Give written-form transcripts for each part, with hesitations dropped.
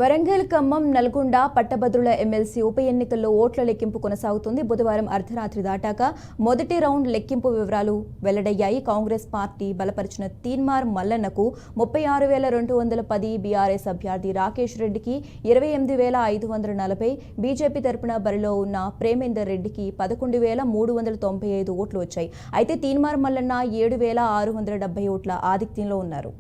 వరంగల్, ఖమ్మం, నల్గొండ పట్టభద్రుల ఎమ్మెల్సీ ఉప ఎన్నికల్లో ఓట్ల లెక్కింపు కొనసాగుతుంది. బుధవారం అర్ధరాత్రి దాటాక మొదటి రౌండ్ లెక్కింపు వివరాలు వెల్లడయ్యాయి. కాంగ్రెస్ పార్టీ బలపరిచిన తీన్మార్ మల్లన్నకు 36,210, బీఆర్ఎస్ అభ్యర్థి రాకేష్ రెడ్డికి 28,540, బీజేపీ తరపున బరిలో ఉన్న ప్రేమేందర్ రెడ్డికి 11,395 ఓట్లు వచ్చాయి. అయితే తీన్మార్ మల్లన్న 7,670 ఓట్ల ఆధిక్యంలో ఉన్నారు.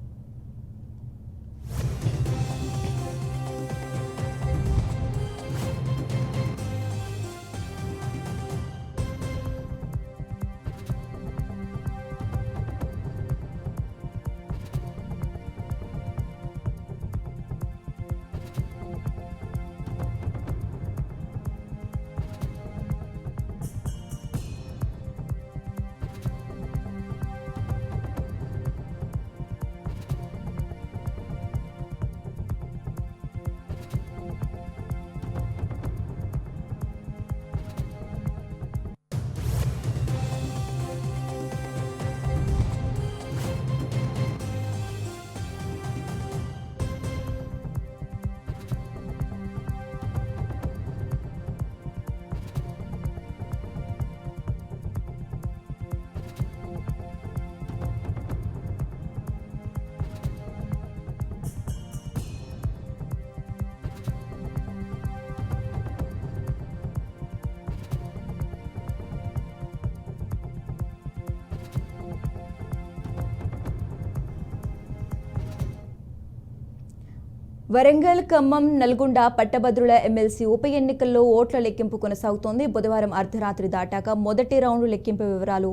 వరంగల్, ఖమ్మం, నల్గొండ పట్టభద్రుల ఎమ్మెల్సీ ఉప ఎన్నికల్లో ఓట్ల లెక్కింపు కొనసాగుతోంది. బుధవారం అర్ధరాత్రి దాటాక మొదటి రౌండ్ లెక్కింపు వివరాలు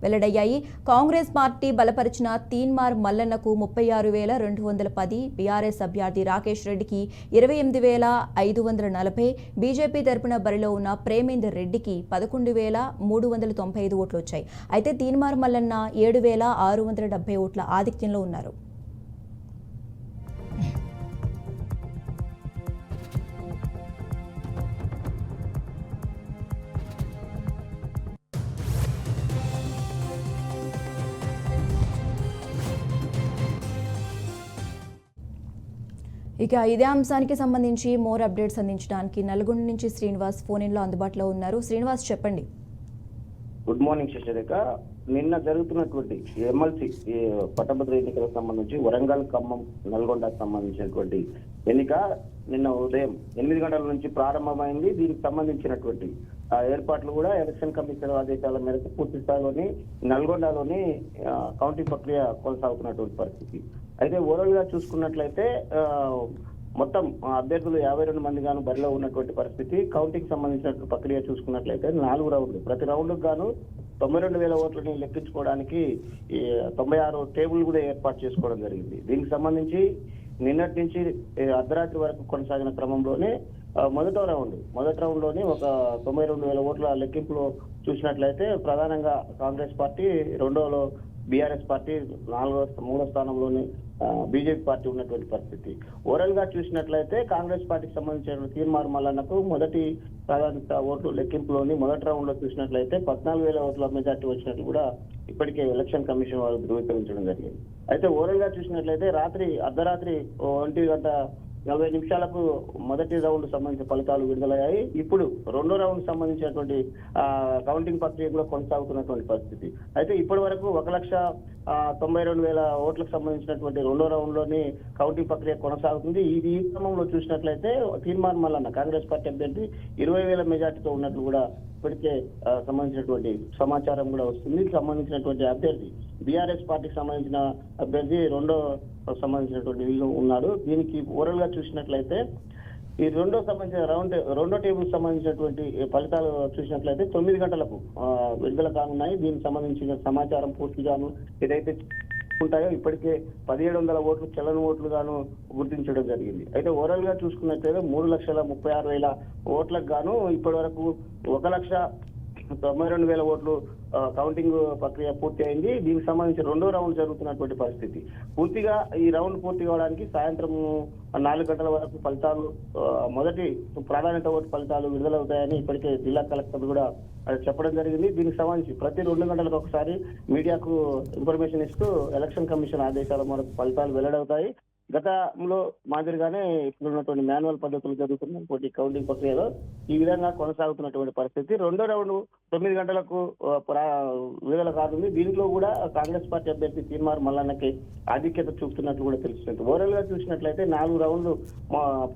వెల్లడయ్యాయి. కాంగ్రెస్ పార్టీ బలపరిచిన తీన్మార్ మల్లన్నకు 36,210, బీఆర్ఎస్ అభ్యర్థి రాకేష్ రెడ్డికి 28,540, బీజేపీ తరపున బరిలో ఉన్న ప్రేమేందర్ రెడ్డికి 11,395 ఓట్లు వచ్చాయి. అయితే తీన్మార్ మల్లన్న 7,670 ఓట్ల ఆధిక్యంలో ఉన్నారు. ఇక ఇదే అంశానికి సంబంధించి మోర్ అప్డేట్స్ అందించడానికి నల్గొండ నుంచి శ్రీనివాస్ ఫోన్ ఇన్లో అందుబాటులో ఉన్నారు. శ్రీనివాస్, చెప్పండి. Good morning Sasirekha. నిన్న జరుగుతున్నటువంటి ఎమ్మెల్సీ పట్టభద్రుల ఎన్నికలకు సంబంధించి వరంగల్, ఖమ్మం, నల్గొండకు సంబంధించినటువంటి ఎన్నిక నిన్న ఉదయం 8 గంటల నుంచి ప్రారంభమైంది. దీనికి సంబంధించినటువంటి ఏర్పాట్లు కూడా ఎలక్షన్ కమిషన్ ఆదేశాల మేరకు పూర్తి స్థాయిలోని నల్గొండలోని కౌంటింగ్ ప్రక్రియ కొనసాగుతున్నటువంటి పరిస్థితి. అయితే ఓవరాల్ గా చూసుకున్నట్లయితే మొత్తం అభ్యర్థులు 52 మంది గాను బరిలో ఉన్నటువంటి పరిస్థితి. కౌంటింగ్ సంబంధించిన ప్రక్రియ చూసుకున్నట్లయితే 4 రౌండ్లు, ప్రతి రౌండ్ గాను 92,000 ఓట్లని లెక్కించుకోవడానికి 96 టేబుల్ కూడా ఏర్పాటు చేసుకోవడం జరిగింది. దీనికి సంబంధించి నిన్నటి నుంచి అర్ధరాత్రి వరకు కొనసాగిన క్రమంలోనే మొదటి రౌండ్ లోని ఒక 92,000 ఓట్ల లెక్కింపులో చూసినట్లయితే ప్రధానంగా కాంగ్రెస్ పార్టీ రెండోలో, బీఆర్ఎస్ పార్టీ మూడో స్థానంలోని బీజేపీ పార్టీ ఉన్నటువంటి పరిస్థితి. ఓవరాల్ గా చూసినట్లయితే కాంగ్రెస్ పార్టీకి సంబంధించిన తీన్మార్ మల్లన్నకు మొదటి ప్రాధాన్యత ఓట్లు లెక్కింపులోని మొదటి రౌండ్ లో చూసినట్లయితే 14,000 ఓట్ల మెజార్టీ వచ్చినట్లు కూడా ఇప్పటికే ఎలక్షన్ కమిషన్ వారు ధృవీకరించడం జరిగింది. అయితే ఓవరాల్ గా చూసినట్లయితే అర్ధరాత్రి 1:40 మొదటి రౌండ్ సంబంధించిన ఫలితాలు విడుదలయ్యాయి. ఇప్పుడు రెండో రౌండ్ సంబంధించినటువంటి కౌంటింగ్ ప్రక్రియ కూడా కొనసాగుతున్నటువంటి పరిస్థితి. అయితే ఇప్పటి వరకు 1,92,000 ఓట్లకు సంబంధించినటువంటి రెండో రౌండ్ లోని కౌంటింగ్ ప్రక్రియ కొనసాగుతుంది. ఈ క్రమంలో చూసినట్లయితే తీన్మార్ మల్లన్న కాంగ్రెస్ పార్టీ అభ్యర్థి 20,000 మెజార్టీతో ఉన్నట్లు కూడా ఇప్పటికే సంబంధించినటువంటి సమాచారం కూడా వస్తుంది. సంబంధించినటువంటి అభ్యర్థి బీఆర్ఎస్ పార్టీకి సంబంధించిన అభ్యర్థి సంబంధించినటువంటి ఉన్నాడు. దీనికి ఓవరాల్ గా చూసినట్లయితే ఈ రెండో టేబుల్ సంబంధించినటువంటి ఫలితాలు చూసినట్లయితే 9 గంటలకు విడుదల కానున్నాయి. దీనికి సంబంధించిన సమాచారం పూర్తిగాను ఏదైతే ఉంటాయో ఇప్పటికే 1,700 ఓట్లు చెల్లని ఓట్లు గాను గుర్తించడం జరిగింది. అయితే ఓవరాల్ గా చూసుకున్నట్లయితే 3,36,000 ఓట్లకు గాను ఇప్పటి వరకు 1,92,000 ఓట్లు కౌంటింగ్ ప్రక్రియ పూర్తి అయింది. దీనికి సంబంధించి రెండో రౌండ్ జరుగుతున్నటువంటి పరిస్థితి. పూర్తిగా ఈ రౌండ్ పూర్తి కావడానికి సాయంత్రం 4 గంటల వరకు ఫలితాలు, మొదటి ప్రాధాన్యత ఓటు ఫలితాలు విడుదలవుతాయని ఇప్పటికే జిల్లా కలెక్టర్ కూడా చెప్పడం జరిగింది. దీనికి సంబంధించి ప్రతి 2 గంటలకు ఒకసారి మీడియాకు ఇన్ఫర్మేషన్ ఇస్తూ ఎలక్షన్ కమిషన్ ఆదేశాల మేరకు ఫలితాలు వెల్లడవుతాయి. గతంలో మాదిరిగానే ఇప్పుడు ఉన్నటువంటి మాన్యువల్ పద్ధతులు జరుగుతున్నటువంటి కౌంటింగ్ ప్రక్రియలో ఈ విధంగా కొనసాగుతున్నటువంటి పరిస్థితి. రెండో రౌండ్ 9 గంటలకు విడుదల కానుంది. దీంట్లో కూడా కాంగ్రెస్ పార్టీ అభ్యర్థి తీన్మార్ మల్లన్నకి ఆధిక్యత చూపుతున్నట్లు కూడా తెలుస్తుంది. ఓవరాల్ గా చూసినట్లయితే 4 రౌండ్లు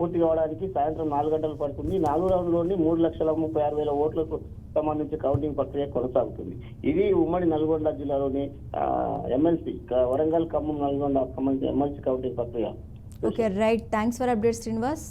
పూర్తి కావడానికి సాయంత్రం 4 గంటలు పడుతుంది. 4 రౌండ్లోని 3,36,000 ఓట్లకు సంబంధించి కౌంటింగ్ ప్రక్రియ కొనసాగుతుంది. ఇది ఉమ్మడి నల్గొండ జిల్లాలోని ఎమ్మెల్సీ వరంగల్ ఖమ్మం నల్గొండ సంబంధించి ఎమ్మెల్సీ కౌంటింగ్ ప్రక్రియ. Okay right, thanks for update Srinivas.